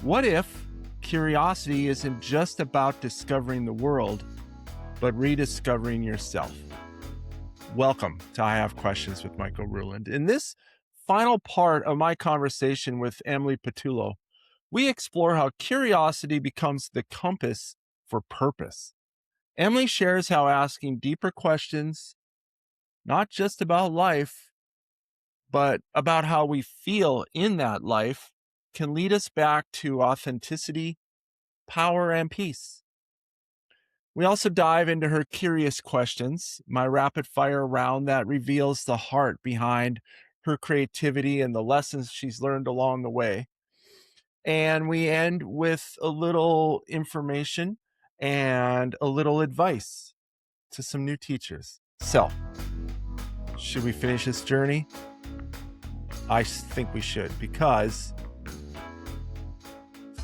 What if curiosity isn't just about discovering the world, but rediscovering yourself? Welcome to I Have Questions with Michael Ruland. In this final part of my conversation with Emily Patullo, we explore how curiosity becomes the compass for purpose. Emily shares how asking deeper questions, not just about life, but about how we feel in that life, can lead us back to authenticity, power, and peace. We also dive into her curious questions, my rapid fire round that reveals the heart behind her creativity and the lessons she's learned along the way. And we end with a little information and a little advice to some new teachers. So, should we finish this journey? I think we should, because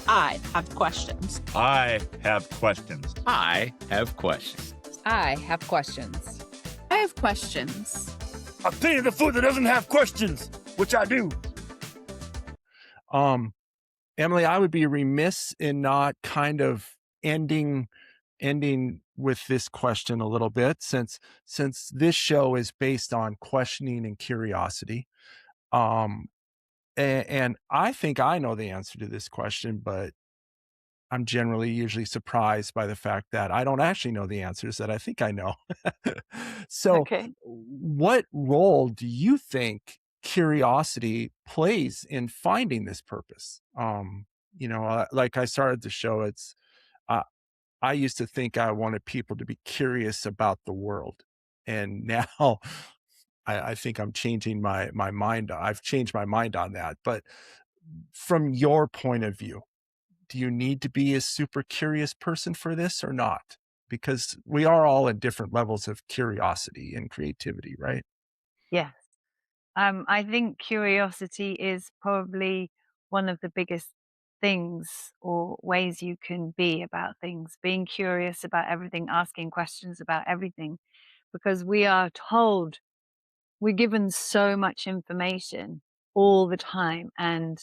I have questions. I have questions. I have questions. I have questions. I have questions. I'll tell you the food that doesn't have questions, which I do. Emily, I would be remiss in not kind of ending with this question a little bit, since this show is based on questioning and curiosity. And I think I know the answer to this question, but I'm usually surprised by the fact that I don't actually know the answers that I think I know. So, Okay. what role do you think curiosity plays in finding this purpose? Like I started the show, uh, I used to think I wanted people to be curious about the world, and now I think I'm changing my mind. I've changed my mind on that. But from your point of view, do you need to be a super curious person for this or not? Because we are all in different levels of curiosity and creativity, right? Yes. I think curiosity is probably one of the biggest things or ways you can be about things, being curious about everything, asking questions about everything, because we are told, we're given so much information all the time, and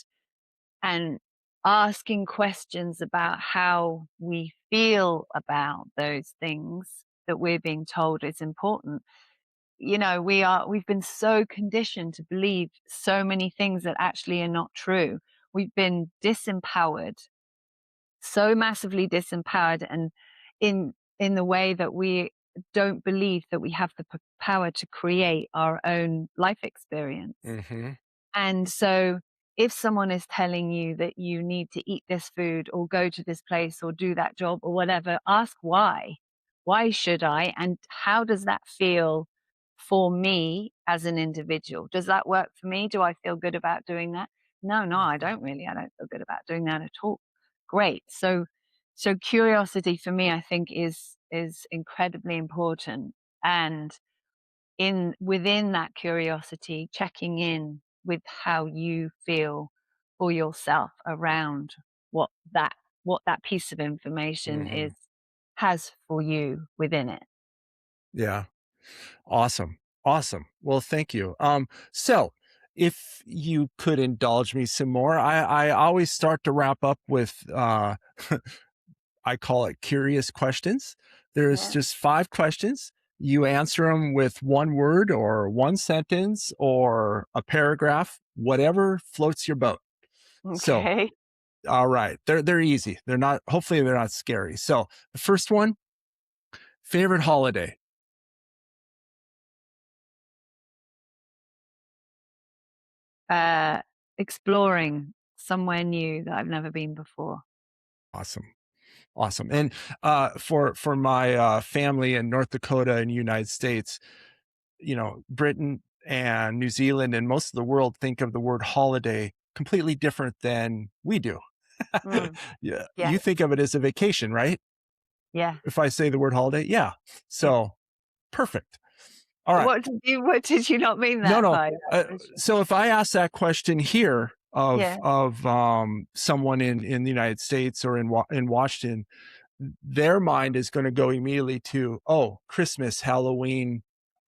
asking questions about how we feel about those things that we're being told is important. We've been so conditioned to believe so many things that actually are not true. We've been disempowered, so massively disempowered, and in the way that we don't believe that we have the power to create our own life experience. Mm-hmm. And so if someone is telling you that you need to eat this food or go to this place or do that job or whatever, ask why. Why should I? And how does that feel for me as an individual? Does that work for me? Do I feel good about doing that? No, I don't really. I don't feel good about doing that at all. Great. So curiosity for me, I think is incredibly important. And within that curiosity, checking in with how you feel for yourself around what that piece of information Mm-hmm. has for you within it. Yeah. Awesome. Awesome. Well, thank you. So if you could indulge me some more, I always start to wrap up with, I call it curious questions. There's Yeah. just 5 questions. You answer them with one word or one sentence or a paragraph, whatever floats your boat. So, Okay. all right. They're easy. Hopefully they're not scary. So the first one, favorite holiday. Exploring somewhere new that I've never been before. Awesome. Awesome. And for my family in North Dakota and United States, Britain and New Zealand and most of the world think of the word holiday completely different than we do. Mm, Yeah. yeah. You think of it as a vacation, right? Yeah. If I say the word holiday, yeah. Yeah. So perfect. All right. What did you not mean that No. by? So if I ask that question here Yeah. of someone in the United States or in Washington, their mind is going to go immediately to, Christmas, Halloween,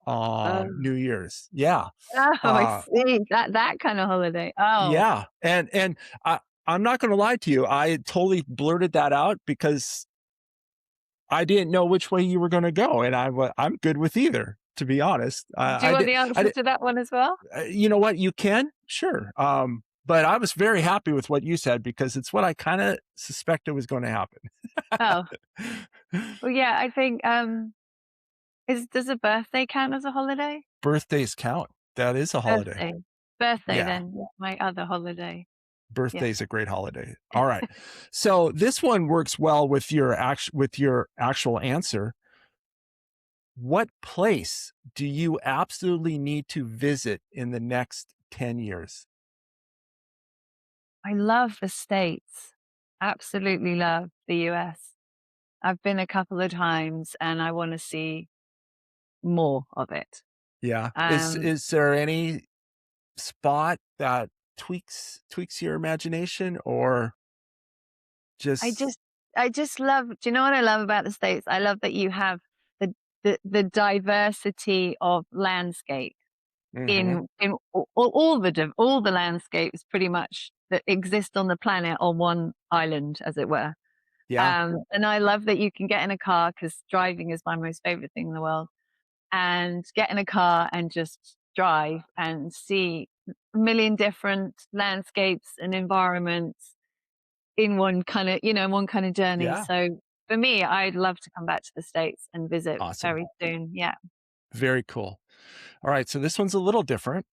Oh. New Year's. Yeah. Oh, I Uh, see. That kind of holiday. Oh. yeah. And I'm not going to lie to you. I totally blurted that out because I didn't know which way you were going to go, and I'm good with either. To be honest, Do you want the I answer did. to that one as well? You know what? You can, sure. But I was very happy with what you said because it's what I kind of suspected was going to happen. Oh, well, yeah, I think, is does a birthday count as a holiday? Birthdays count. That is a holiday. Birthday. Birthday Yeah. then, my other holiday. Yeah. Birthday's a great holiday. All right. So this one works well with your actual answer. What place do you absolutely need to visit in the next 10 years? I love the States. Absolutely love the US. I've been a couple of times and I wanna see more of it. Yeah. Um, Is there any spot that tweaks your imagination or I just just I just love do you know what I love about the States? I love that you have the diversity of landscape Mhm. in all the landscapes pretty much that exist on the planet on one island, as it were. Yeah. And I love that you can get in a car because driving is my most favorite thing in the world, and get in a car and just drive and see a million different landscapes and environments in one kind of, one kind of journey. Yeah. So for me, I'd love to come back to the States and visit Awesome. very soon. Yeah. Very cool. All right, so this one's a little different.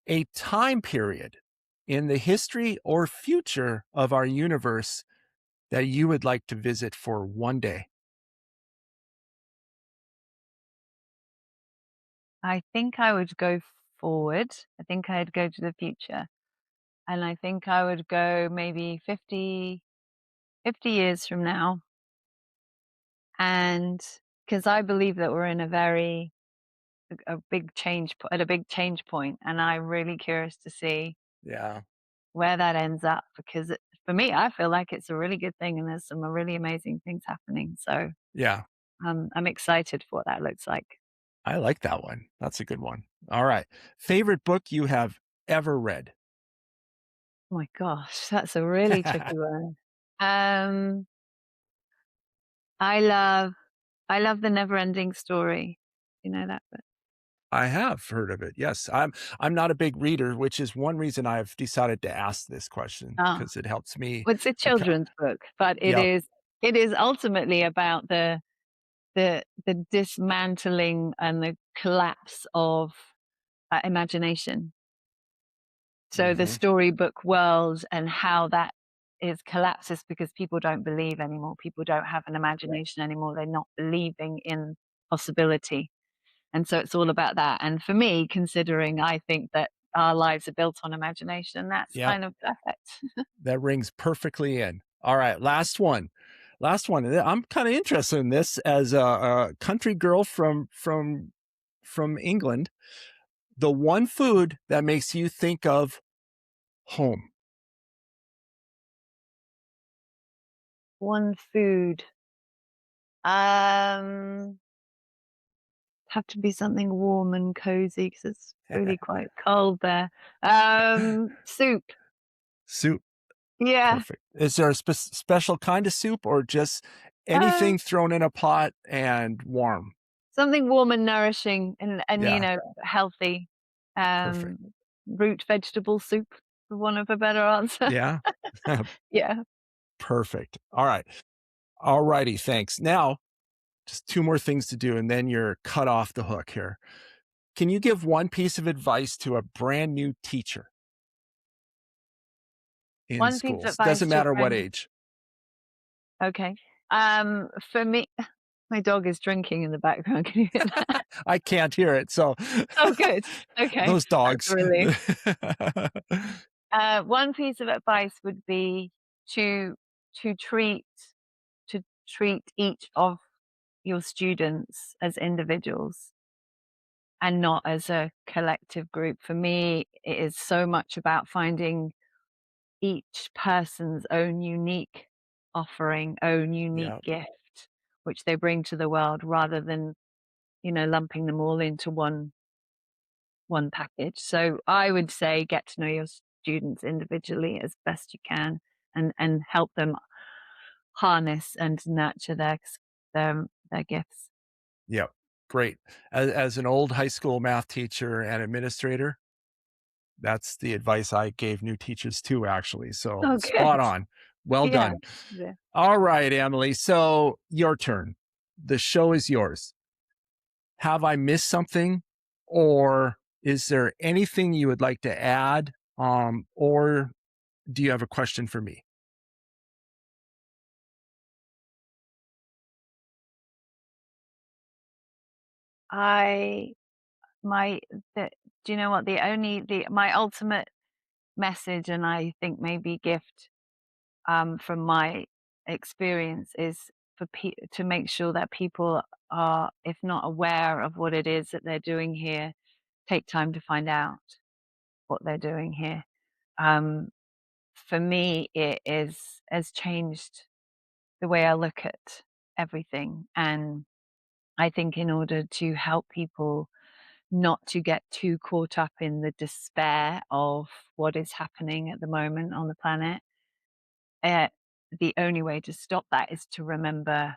A time period in the history or future of our universe that you would like to visit for one day. I think I would go forward. I think I'd go to the future. And I think I would go maybe 50 years from now. And because I believe that we're in a big at a big change point, and I'm really curious to see Yeah. where that ends up because for me, I feel like it's a really good thing and there's some really amazing things happening. So Yeah. I'm excited for what that looks like. I like that one. That's a good one. All right. Favorite book you have ever read? Oh my gosh, that's a really tricky one. Um, I love I love The Never-Ending Story. You know that book? I have heard of it. Yes. I'm not a big reader, which is one reason I've decided to ask this question Ah, because it helps me. well, it's a acco- children's book, but Yep. it is ultimately about the dismantling and the collapse of, imagination. So the Hmm. storybook world and how that is collapses because people don't believe anymore. People don't have an imagination anymore. They're not believing in possibility. And so it's all about that. And for me, considering I think that our lives are built on imagination, that's Yep. kind of perfect. That rings perfectly in. All right, last one. Last one. And I'm kind of interested in this as a country girl from England. The one food that makes you think of home. One food. Um, have to be something warm and cozy because it's really quite cold there. Soup. Soup. Yeah. Perfect. Is there a special kind of soup or just Uh, anything thrown in a pot and warm? Something warm and nourishing and Yeah, healthy. perfect. Um, Root vegetable soup, for want of a better answer. Yeah, Yeah. perfect. All right. All righty. Thanks. Now, just two more things to do, and then you're cut off the hook here. Can you give one piece of advice to a brand new teacher in One piece of schools? advice Doesn't to a matter what friend. age. Okay. For me, my dog is drinking in the background. Can you hear that? I can't hear it. So Oh, good. Okay. those That's a dogs. relief. One piece of advice would be to to treat to treat each of your students as individuals and not as a collective group. For me, it is so much about finding each person's own unique offering, own unique Yeah. gift, which they bring to the world rather than, lumping them all into one package. So I would say get to know your students individually as best you can and help them harness and nurture their gifts. Yep. Great. As an old high school math teacher and administrator, that's the advice I gave new teachers too, actually. So Oh, spot good. on. Well Yeah. done. Yeah. All right, Emily. So your turn. The show is yours. Have I missed something? Or is there anything you would like to add? Or do you have a question for me? I my the Do you know what the my ultimate message, and I think maybe gift, from my experience, is to make sure that people are, if not aware of what it is that they're doing here, take time to find out what they're doing here. Um, for me, it is has changed the way I look at everything, and I think in order to help people not to get too caught up in the despair of what is happening at the moment on the planet, uh, the only way to stop that is to remember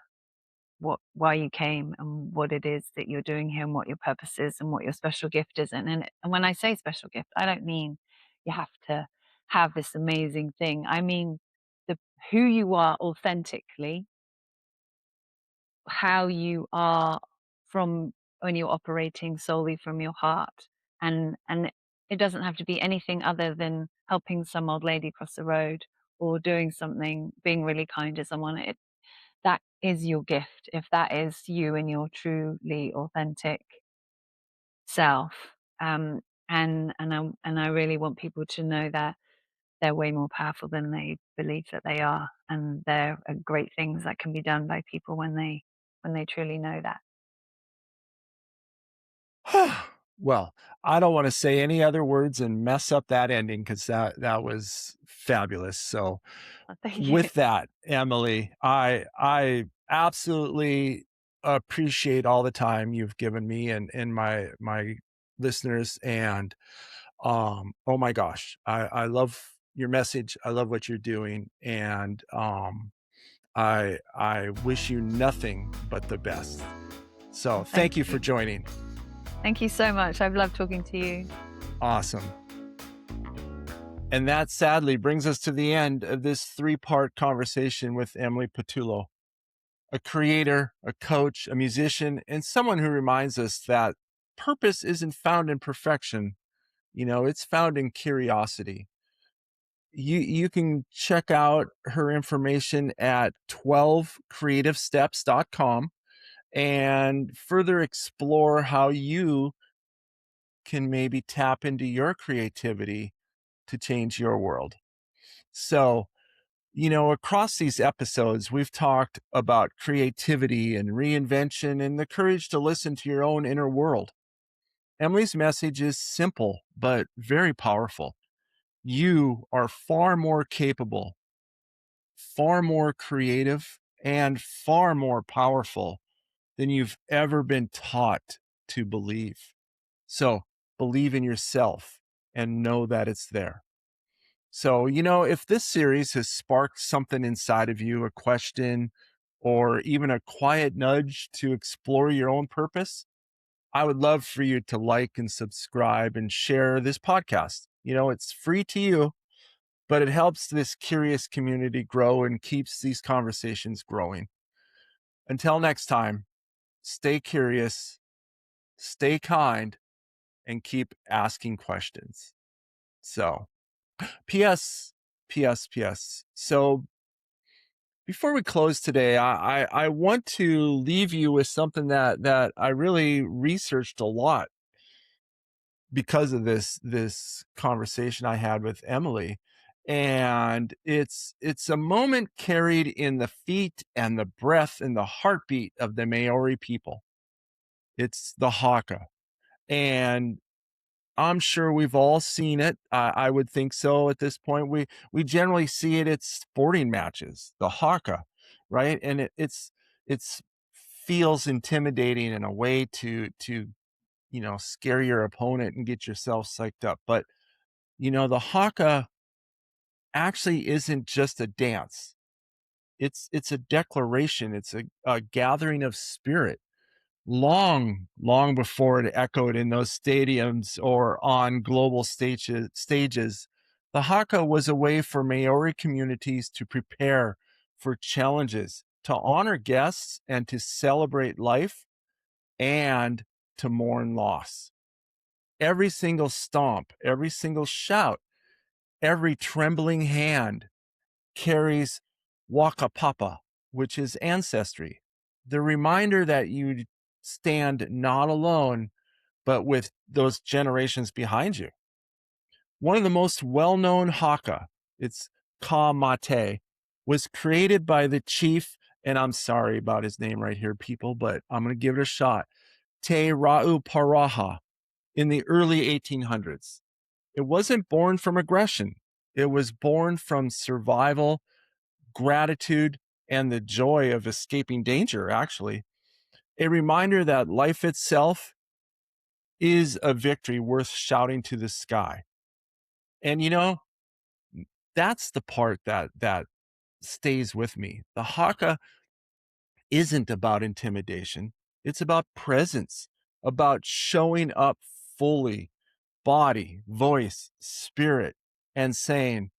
why you came and what it is that you're doing here and what your purpose is and what your special gift is. And when I say special gift, I don't mean you have to have this amazing thing. I mean the who you are authentically, how you are from when you're operating solely from your heart. And it doesn't have to be anything other than helping some old lady cross the road or doing something, being really kind to someone. That is your gift. If that is you and your truly authentic self. And I really want people to know that they're way more powerful than they believe that they are, and there are great things that can be done by people when they truly know that. Well, I don't want to say any other words and mess up that ending because that was fabulous. So Thank you. with that, Emily, I absolutely appreciate all the time you've given me and my listeners. And oh my gosh, I love your message. I love what you're doing. And I wish you nothing but the best. So Well, thank thank you for you. joining. Thank you so much. I've loved talking to you. Awesome. And that sadly brings us to the end of this 3-part conversation with Emily Patullo, a creator, a coach, a musician, and someone who reminds us that purpose isn't found in perfection. It's found in curiosity. You can check out her information at 12creativesteps.com and further explore how you can maybe tap into your creativity to change your world. So, across these episodes, we've talked about creativity and reinvention and the courage to listen to your own inner world. Emily's message is simple, but very powerful. You are far more capable, far more creative, and far more powerful than you've ever been taught to believe. So believe in yourself and know that it's there. So, if this series has sparked something inside of you, a question, or even a quiet nudge to explore your own purpose, I would love for you to like and subscribe and share this podcast. It's free to you, but it helps this curious community grow and keeps these conversations growing. Until next time, stay curious, stay kind, and keep asking questions. So, P.S. P.S. P.S. So before we close today, I want to leave you with something that I really researched a lot because of this conversation I had with Emily. And it's a moment carried in the feet and the breath and the heartbeat of the Maori people. It's the haka. And I'm sure we've all seen it. I would think so at this point. We generally see it at sporting matches, the haka, right? And it's feels intimidating in a way to scare your opponent and get yourself psyched up. But the haka actually isn't just a dance. It's a declaration. It's a gathering of spirit. Long before it echoed in those stadiums or on global stages, the haka was a way for Maori communities to prepare for challenges, to honor guests, and to celebrate life and to mourn loss. Every single stomp, every single shout, every trembling hand carries waka papa, which is ancestry, the reminder that you stand not alone, but with those generations behind you. One of the most well-known haka, it's ka mate, was created by the chief, and I'm sorry about his name right here, people, but I'm going to give it a shot, Te Ra'u Paraha, in the early 1800s. It wasn't born from aggression. It was born from survival, gratitude, and the joy of escaping danger, actually. A reminder that life itself is a victory worth shouting to the sky. And that's the part that stays with me. The haka isn't about intimidation. It's about presence, about showing up fully, body, voice, spirit, and saying,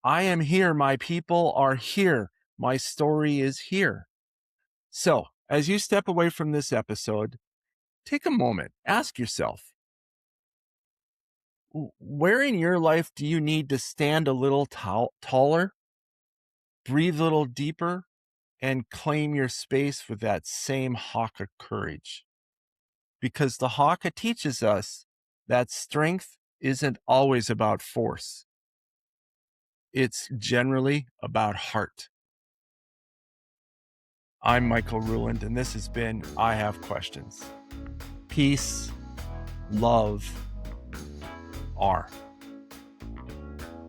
I am here. My people are here. My story is here. So, as you step away from this episode, take a moment, ask yourself, where in your life do you need to stand a little taller, breathe a little deeper, and claim your space with that same haka courage? Because the haka teaches us that strength isn't always about force. It's generally about heart. I'm Michael Ruland, and this has been I Have Questions. Peace, love, are.